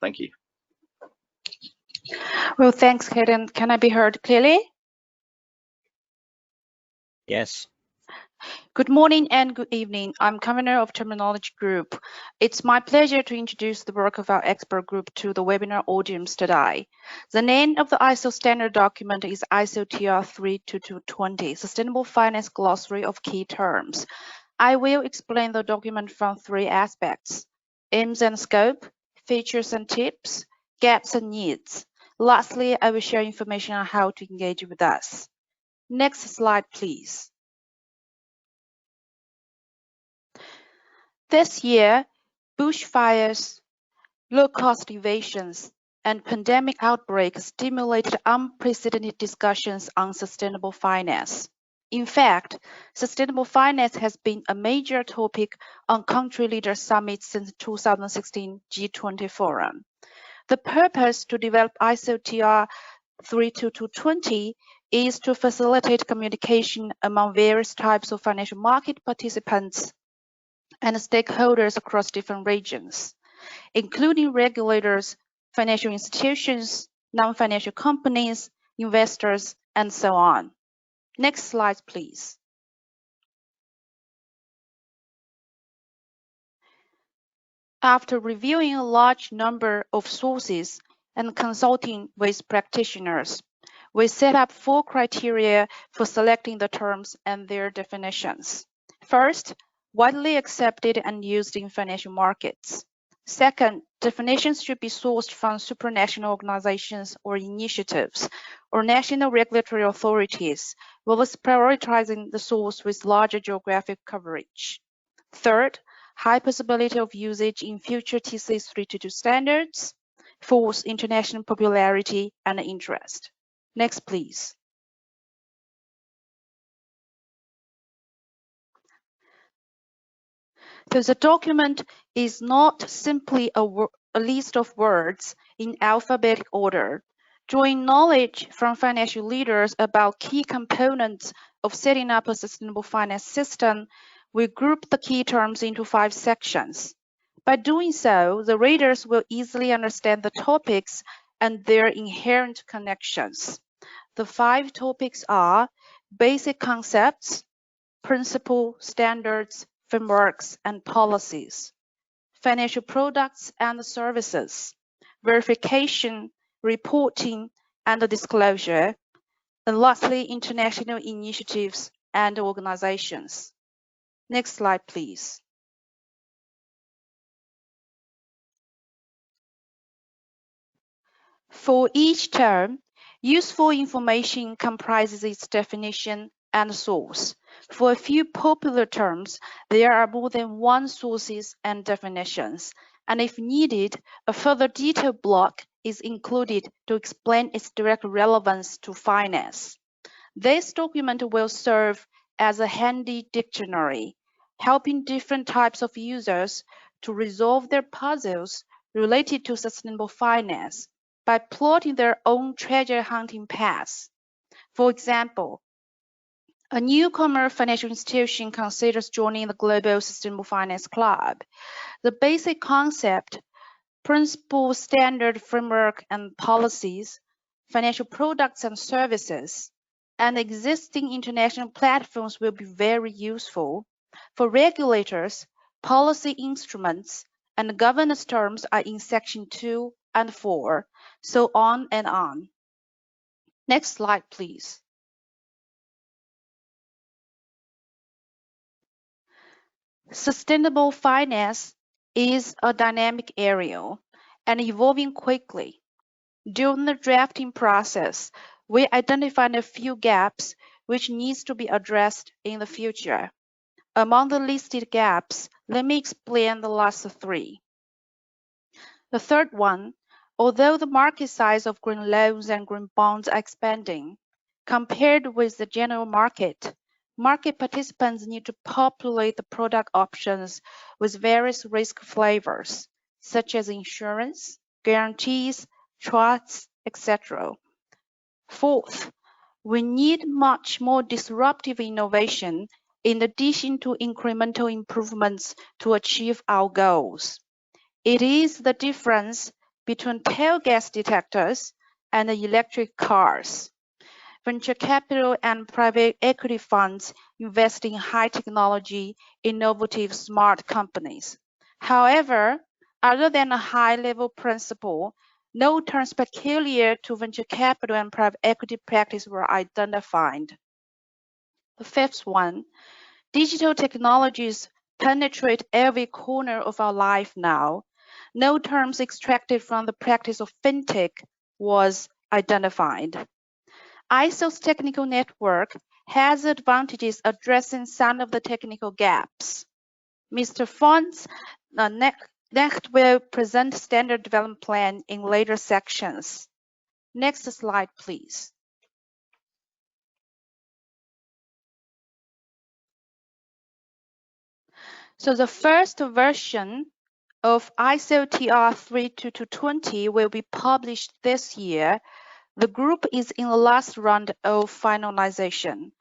Thank you. Well, thanks, Hayden. Can I be heard clearly? Yes. Good morning and good evening. I'm Convener of Terminology Group. It's my pleasure to introduce the work of our expert group to the webinar audience today. The name of the ISO standard document is ISO TR 32220, Sustainable Finance Glossary of Key Terms. I will explain the document from three aspects: aims and scope, features and tips, gaps and needs. Lastly, I will share information on how to engage with us. Next slide, please. This year, bushfires, low-cost invasions, and pandemic outbreaks stimulated unprecedented discussions on sustainable finance. In fact, sustainable finance has been a major topic on country leader summits since 2016 G20 Forum. The purpose to develop ISO TR 32220 is to facilitate communication among various types of financial market participants and stakeholders across different regions, including regulators, financial institutions, non-financial companies, investors, and so on. Next slide, please. After reviewing a large number of sources and consulting with practitioners, we set up 4 criteria for selecting the terms and their definitions. First, widely accepted and used in financial markets. Second, definitions should be sourced from supranational organizations or initiatives or national regulatory authorities, whilst prioritizing the source with larger geographic coverage. Third, high possibility of usage in future TC 322 standards. Fourth, international popularity and interest. Next, please. So the document is not simply a list of words in alphabetic order. Drawing knowledge from financial leaders about key components of setting up a sustainable finance system, we group the key terms into 5 sections. By doing so, the readers will easily understand the topics and their inherent connections. The 5 topics are basic concepts, principle, standards, frameworks, and policies, financial products and services, verification, reporting, and disclosure, and lastly, international initiatives and organizations. Next slide, please. For each term, useful information comprises its definition and source. For a few popular terms, there are more than 1 sources and definitions, and if needed, a further detailed block is included to explain its direct relevance to finance. This document will serve as a handy dictionary, helping different types of users to resolve their puzzles related to sustainable finance by plotting their own treasure hunting paths. For example, a newcomer financial institution considers joining the Global Sustainable Finance Club. The basic concept, principle, standard, framework, and policies, financial products and services, and existing international platforms will be very useful. For regulators, policy instruments and governance terms are in section 2 and 4, so on and on. Next slide, please. Sustainable finance is a dynamic area and evolving quickly. During the drafting process, we identified a few gaps which needs to be addressed in the future. Among the listed gaps, let me explain the last 3. The third one, although the market size of green loans and green bonds are expanding, compared with the general market, market participants need to populate the product options with various risk flavors, such as insurance, guarantees, trusts, etc. Fourth, we need much more disruptive innovation in addition to incremental improvements to achieve our goals. It is the difference between tail gas detectors and electric cars. Venture capital and private equity funds invest in high technology, innovative, smart companies. However, other than a high-level principle, no terms peculiar to venture capital and private equity practice were identified. The fifth one, digital technologies penetrate every corner of our life now. No terms extracted from the practice of fintech was identified. ISO's technical network has advantages addressing some of the technical gaps. Mr. Fons next will present standard development plan in later sections. Next slide, please. So the first version of ISO TR 32220 will be published this year. The group is in the last round of finalization.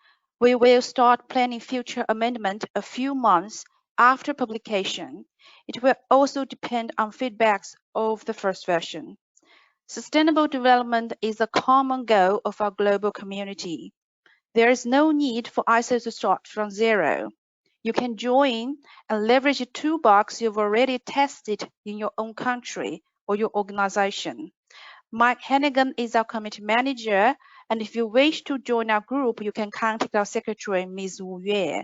We will start planning future amendment a few months after publication. It will also depend on feedbacks of the first version. Sustainable development is a common goal of our global community. There is no need for ISO to start from zero. You can join and leverage a toolbox you've already tested in your own country or your organization. Mike Hannigan is our committee manager, and if you wish to join our group, you can contact our secretary, Ms. Wu Yue.